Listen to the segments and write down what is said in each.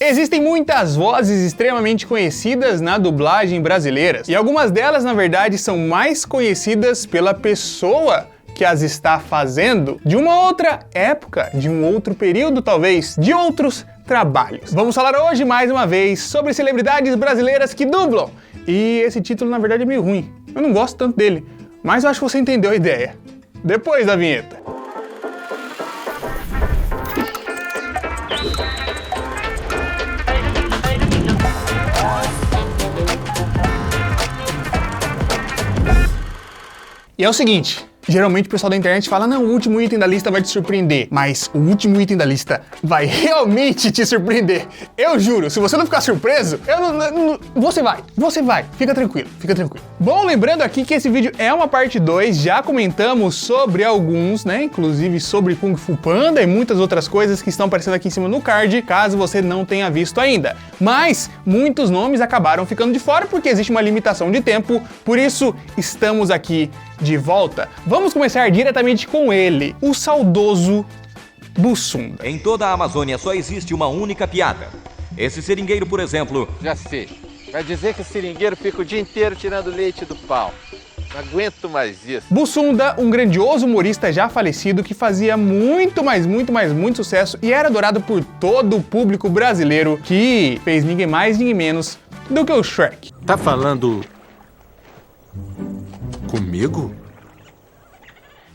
Existem muitas vozes extremamente conhecidas na dublagem brasileira, e algumas delas, na verdade, são mais conhecidas pela pessoa que as está fazendo, de uma outra época, de um outro período talvez, de outros trabalhos. Vamos falar hoje, mais uma vez, sobre celebridades brasileiras que dublam. E esse título, na verdade, é meio ruim. Eu não gosto tanto dele, mas eu acho que você entendeu a ideia. Depois da vinheta. E é o seguinte, geralmente o pessoal da internet fala, não, o último item da lista vai te surpreender, mas o último item da lista vai realmente te surpreender. Eu juro, se você não ficar surpreso, você vai, fica tranquilo, fica tranquilo. Bom, lembrando aqui que esse vídeo é uma parte 2, já comentamos sobre alguns, né, inclusive sobre Kung Fu Panda e muitas outras coisas que estão aparecendo aqui em cima no card, caso você não tenha visto ainda. Mas muitos nomes acabaram ficando de fora porque existe uma limitação de tempo, por isso estamos aqui de volta. Vamos começar diretamente com ele, o saudoso Bussunda. Em toda a Amazônia só existe uma única piada. Esse seringueiro, por exemplo... Já sei. Vai dizer que o seringueiro fica o dia inteiro tirando leite do pau. Não aguento mais isso. Bussunda, um grandioso humorista já falecido que fazia muito sucesso e era adorado por todo o público brasileiro, que fez ninguém mais, ninguém menos do que o Shrek. Tá falando... comigo?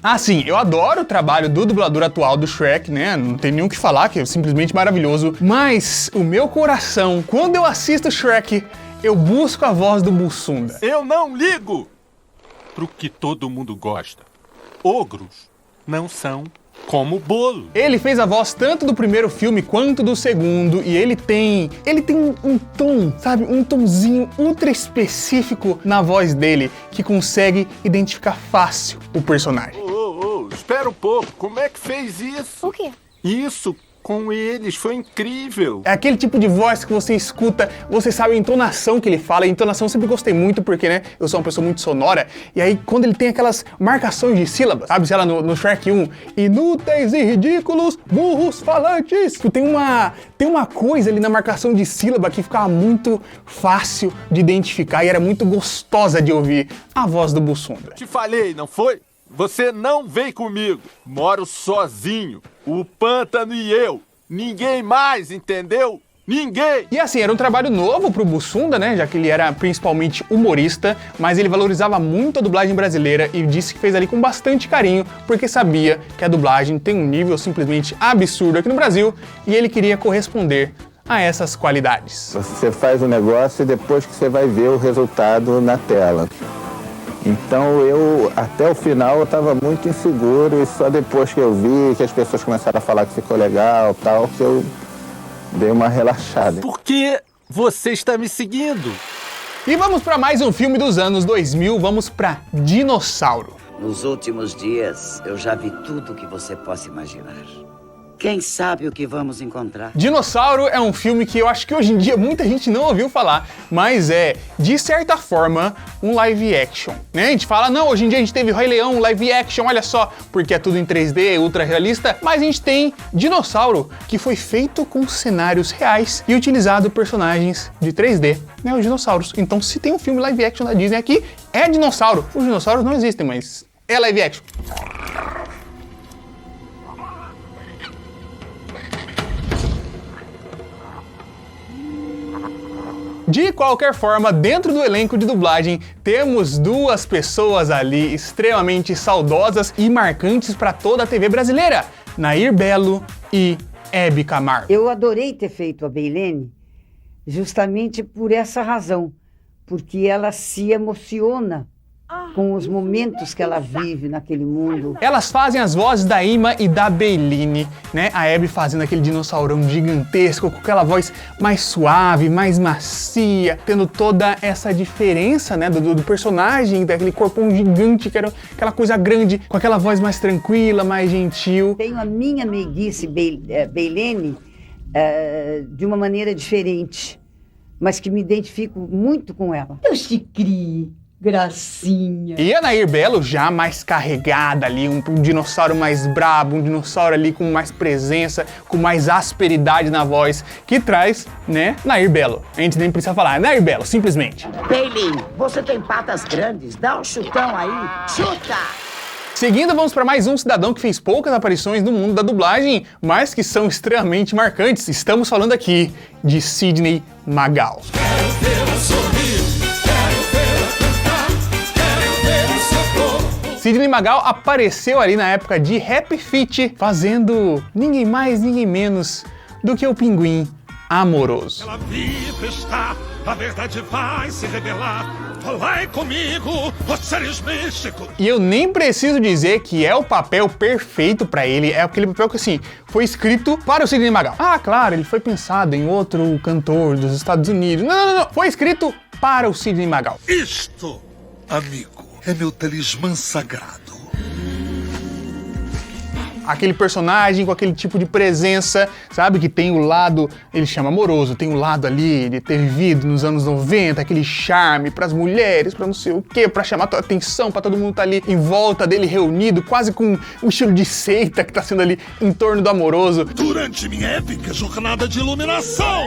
Ah, sim, eu adoro o trabalho do dublador atual do Shrek, né? Não tem nem o que falar, que é simplesmente maravilhoso. Mas o meu coração, quando eu assisto Shrek, eu busco a voz do Bussunda. Eu não ligo pro que todo mundo gosta. Ogros não são como bolo. Ele fez a voz tanto do primeiro filme quanto do segundo, e ele tem um tom, sabe? Um tomzinho ultra específico na voz dele, que consegue identificar fácil o personagem. Espera um pouco, como é que fez isso? O quê? Isso com eles foi incrível. É aquele tipo de voz que você escuta, você sabe a entonação que ele fala. A entonação eu sempre gostei muito porque, né, eu sou uma pessoa muito sonora. E aí, quando ele tem aquelas marcações de sílabas, sabe, sei lá, no Shrek 1, inúteis e ridículos, burros falantes. Tem uma coisa ali na marcação de sílaba que ficava muito fácil de identificar e era muito gostosa de ouvir a voz do Bussunda. Te falei, não foi? Você não vem comigo. Moro sozinho. O pântano e eu. Ninguém mais, entendeu? Ninguém! E assim, era um trabalho novo pro Bussunda, né? Já que ele era principalmente humorista, mas ele valorizava muito a dublagem brasileira e disse que fez ali com bastante carinho, porque sabia que a dublagem tem um nível simplesmente absurdo aqui no Brasil e ele queria corresponder a essas qualidades. Você faz o negócio e depois que você vai ver o resultado na tela. Então eu, até o final, eu estava muito inseguro e só depois que eu vi que as pessoas começaram a falar que ficou legal e tal, que eu dei uma relaxada. Por que você está me seguindo? E vamos para mais um filme dos anos 2000, vamos para Dinossauro. Nos últimos dias, eu já vi tudo o que você possa imaginar. Quem sabe o que vamos encontrar? Dinossauro é um filme que eu acho que hoje em dia muita gente não ouviu falar, mas é, de certa forma, um live action, né? A gente fala, não, hoje em dia a gente teve Rei Leão, live action, olha só, porque é tudo em 3D, ultra realista, mas a gente tem Dinossauro, que foi feito com cenários reais e utilizado personagens de 3D, né, os dinossauros. Então, se tem um filme live action da Disney aqui, é Dinossauro. Os dinossauros não existem, mas é live action. De qualquer forma, dentro do elenco de dublagem, temos duas pessoas ali extremamente saudosas e marcantes para toda a TV brasileira, Nair Belo e Hebe Camargo. Eu adorei ter feito a Beilene justamente por essa razão, porque ela se emociona com os momentos que ela vive naquele mundo. Elas fazem as vozes da Ima e da Beiline, né? A Hebe fazendo aquele dinossaurão gigantesco, com aquela voz mais suave, mais macia, tendo toda essa diferença, né, do personagem, daquele corpão gigante, que era aquela coisa grande, com aquela voz mais tranquila, mais gentil. Tenho a minha meiguice Beilene de uma maneira diferente, mas que me identifico muito com ela. Eu te criei. Gracinha. E a Nair Belo já mais carregada ali, um dinossauro mais brabo, um dinossauro ali com mais presença, com mais asperidade na voz, que traz, né, Nair Belo. A gente nem precisa falar, Nair Belo, simplesmente. Bailey, você tem patas grandes, dá um chutão aí, chuta! Seguindo, vamos para mais um cidadão que fez poucas aparições no mundo da dublagem, mas que são extremamente marcantes. Estamos falando aqui de Sidney Magal. Sidney Magal apareceu ali na época de Happy Feet, fazendo ninguém mais, ninguém menos do que o Pinguim Amoroso. Ela viva está, a verdade vai se revelar. Falai comigo, os seres místicos. E eu nem preciso dizer que é o papel perfeito pra ele, é aquele papel que, assim, foi escrito para o Sidney Magal. Ah, claro, ele foi pensado em outro cantor dos Estados Unidos. Não. Foi escrito para o Sidney Magal. Isto, amigo, é meu talismã sagrado. Aquele personagem com aquele tipo de presença, sabe? Que tem o lado, ele chama amoroso, tem o lado ali de ter vivido nos anos 90, aquele charme pras mulheres, pra não sei o quê, pra chamar a atenção, pra todo mundo tá ali em volta dele reunido, quase com um estilo de seita que tá sendo ali em torno do amoroso. Durante minha épica jornada de iluminação,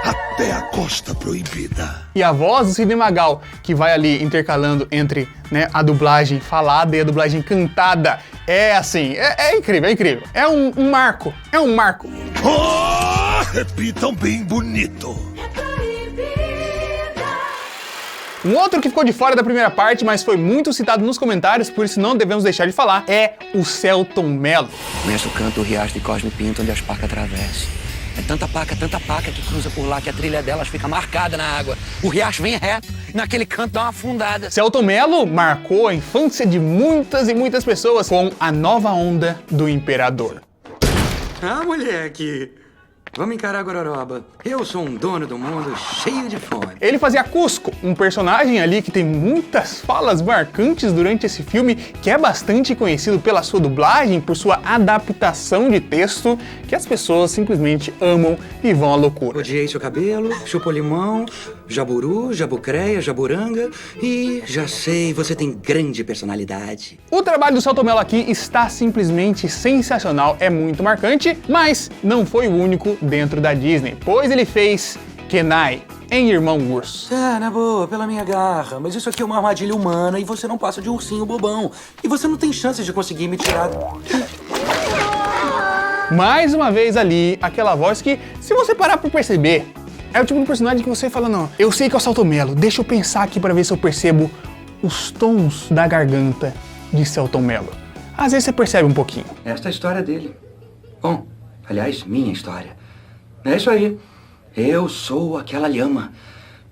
até a Costa Proibida. E a voz do Sidney Magal, que vai ali intercalando entre, né, a dublagem falada e a dublagem cantada, é assim, é incrível, é incrível. É um marco, é um marco. Oh, repitam bem bonito. Um outro que ficou de fora da primeira parte, mas foi muito citado nos comentários, por isso não devemos deixar de falar, é o Selton Mello. Conheço o canto do riacho de Cosme Pinto, onde as pacas atravessam. É tanta paca que cruza por lá que a trilha delas fica marcada na água. O riacho vem reto e naquele canto dá uma afundada. Selton Mello marcou a infância de muitas e muitas pessoas com A Nova Onda do Imperador. Ah, moleque, vamos encarar a gororoba. Eu sou um dono do mundo cheio de fome. Ele fazia Cusco, um personagem ali que tem muitas falas marcantes durante esse filme, que é bastante conhecido pela sua dublagem, por sua adaptação de texto, que as pessoas simplesmente amam e vão à loucura. Odiei seu cabelo, chupou limão, jaburu, jabucreia, jaburanga e já sei, você tem grande personalidade. O trabalho do Selton Mello aqui está simplesmente sensacional, é muito marcante, mas não foi o único dentro da Disney, pois ele fez Kenai em Irmão Urso. Na boa, pela minha garra, mas isso aqui é uma armadilha humana e você não passa de um ursinho bobão. E você não tem chance de conseguir me tirar. Mais uma vez ali, aquela voz que, se você parar pra perceber, é o tipo de personagem que você fala, não, eu sei que é o Selton Mello, deixa eu pensar aqui pra ver se eu percebo os tons da garganta de Selton Mello. Às vezes você percebe um pouquinho. Esta é a história dele. Bom, aliás, minha história. É isso aí. Eu sou aquela lhama.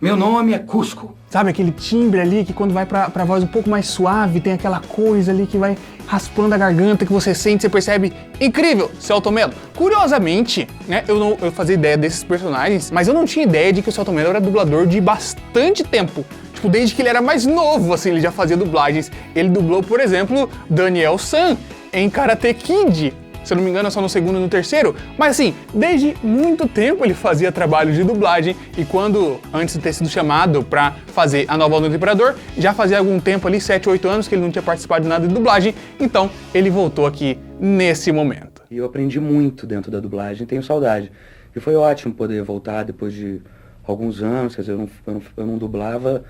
Meu nome é Cusco. Sabe aquele timbre ali que quando vai pra voz um pouco mais suave, tem aquela coisa ali que vai raspando a garganta, que você sente, você percebe. Incrível, Selton Mello. Curiosamente, né, eu fazia ideia desses personagens, mas eu não tinha ideia de que o Selton Mello era dublador de bastante tempo. Tipo, desde que ele era mais novo, assim, ele já fazia dublagens. Ele dublou, por exemplo, Daniel San em Karate Kid. Se eu não me engano, é só no segundo e no terceiro. Mas assim, desde muito tempo ele fazia trabalho de dublagem e quando, antes de ter sido chamado pra fazer A Nova Onda do Imperador, já fazia algum tempo ali, 7, 8 anos, que ele não tinha participado de nada de dublagem, então ele voltou aqui nesse momento. E eu aprendi muito dentro da dublagem, tenho saudade. E foi ótimo poder voltar depois de alguns anos, quer dizer, eu não dublava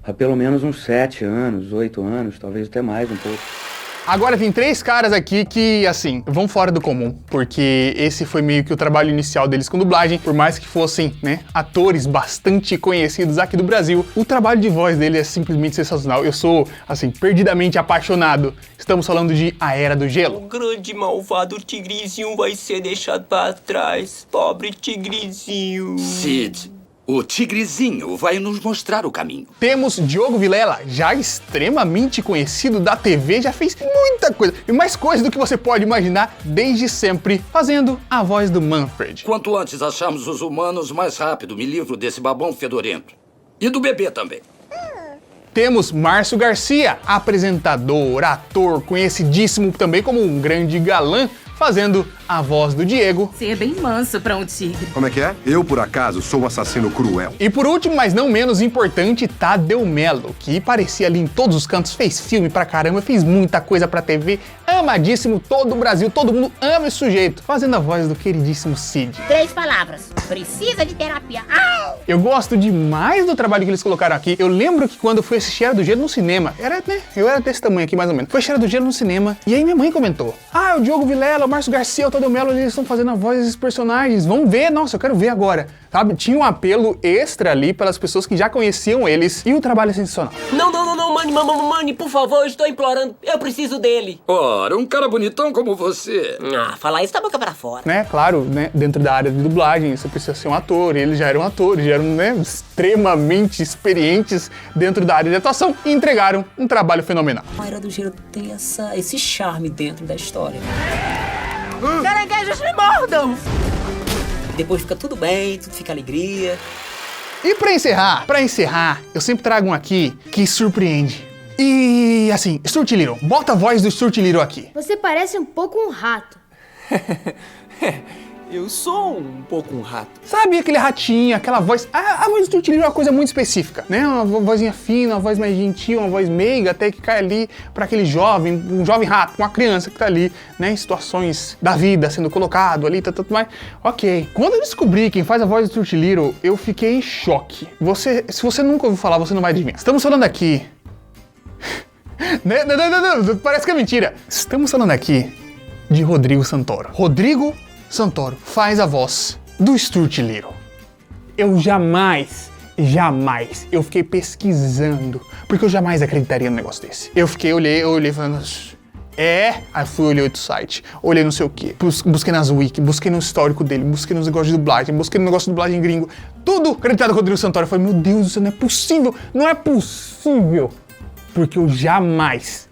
há pelo menos uns 7 anos, 8 anos, talvez até mais um pouco. Agora tem 3 caras aqui que, assim, vão fora do comum, porque esse foi meio que o trabalho inicial deles com dublagem, por mais que fossem, né, atores bastante conhecidos aqui do Brasil, o trabalho de voz dele é simplesmente sensacional. Eu sou, assim, perdidamente apaixonado. Estamos falando de A Era do Gelo. O grande malvado tigrezinho vai ser deixado para trás, pobre tigrezinho. Sid, o tigrezinho vai nos mostrar o caminho. Temos Diogo Vilela, já extremamente conhecido da TV, já fez muita coisa, e mais coisa do que você pode imaginar desde sempre, fazendo a voz do Manfred. Quanto antes acharmos os humanos, mais rápido me livro desse babão fedorento. E do bebê também. Temos Márcio Garcia, apresentador, ator, conhecidíssimo também como um grande galã, fazendo a voz do Diego. Você é bem manso pra um tigre. Como é que é? Eu, por acaso, sou um assassino cruel. E por último, mas não menos importante, Tadeu Melo, que parecia ali em todos os cantos, fez filme pra caramba, fez muita coisa pra TV, amadíssimo, todo o Brasil, todo mundo ama esse sujeito, fazendo a voz do queridíssimo Cid. 3 palavras, precisa de terapia. Au! Eu gosto demais do trabalho que eles colocaram aqui. Eu lembro que quando eu fui assistir Era do Gelo no cinema, eu era desse tamanho aqui mais ou menos, foi Era do Gelo no cinema, e aí minha mãe comentou, o Diogo Vilela, o Márcio Garcia, o Tadeu Melo, eles estão fazendo a voz desses personagens, vamos ver, nossa, eu quero ver agora, sabe? Tinha um apelo extra ali pelas pessoas que já conheciam eles, e o trabalho é sensacional. Não, Mani, por favor, eu estou implorando, eu preciso dele. Ora, um cara bonitão como você. Falar isso da boca pra fora. Né, claro, né, dentro da área de dublagem, você precisa ser um ator, e eles já eram atores, já eram, né, extremamente experientes dentro da área de atuação, e entregaram um trabalho fenomenal. A Era do Gelo tem esse charme dentro da história. Caranguejos me mordam! Depois fica tudo bem, tudo fica alegria. E pra encerrar, eu sempre trago um aqui que surpreende. E assim, Stuart Little, bota a voz do Stuart Little aqui. Você parece um pouco um rato. Eu sou um pouco um rato. Sabe aquele ratinho, aquela voz... A voz do Stuart Little é uma coisa muito específica, né? Uma vozinha fina, uma voz mais gentil, uma voz meiga, até que cai ali pra aquele jovem, um jovem rato, uma criança que tá ali, né? Em situações da vida, sendo colocado ali, tudo mais. Ok. Quando eu descobri quem faz a voz do Stuart Little, eu fiquei em choque. Se você nunca ouviu falar, você não vai adivinhar. Estamos falando aqui... Não, parece que é mentira. Estamos falando aqui de Rodrigo Santoro. Rodrigo Santoro faz a voz do Stuart Little. Eu jamais, eu fiquei pesquisando, porque eu jamais acreditaria num negócio desse. Eu olhei falando... Aí fui, olhei outro site, olhei não sei o que, busquei nas wiki, busquei no histórico dele, busquei nos negócios de dublagem, busquei no negócio de dublagem gringo, tudo acreditado com o Rodrigo Santoro. Eu falei, meu Deus do céu, não é possível. Porque eu jamais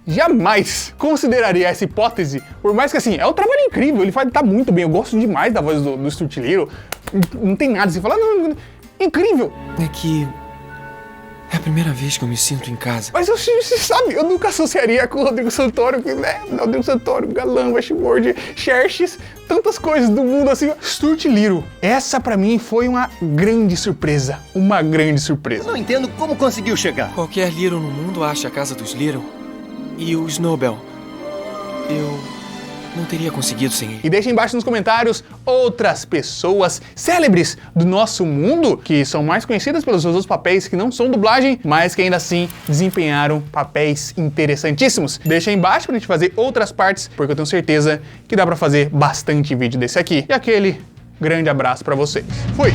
consideraria essa hipótese, por mais que assim, é um trabalho incrível, ele tá muito bem, eu gosto demais da voz do Stuart Little, não tem nada assim, falar, não, incrível. É que é a primeira vez que eu me sinto em casa. Mas você sabe, eu nunca associaria com o Rodrigo Santoro, que, né, Rodrigo Santoro, Galã, Westworld, Xerxes, tantas coisas do mundo assim. Stuart Little, essa pra mim foi uma grande surpresa, Eu não entendo como conseguiu chegar. Qualquer Little no mundo acha a casa dos Little. E o Snowbell, eu não teria conseguido sem ele. E deixa embaixo nos comentários outras pessoas célebres do nosso mundo que são mais conhecidas pelos seus outros papéis que não são dublagem, mas que ainda assim desempenharam papéis interessantíssimos. Deixa aí embaixo pra gente fazer outras partes, porque eu tenho certeza que dá pra fazer bastante vídeo desse aqui. E aquele grande abraço pra vocês. Fui!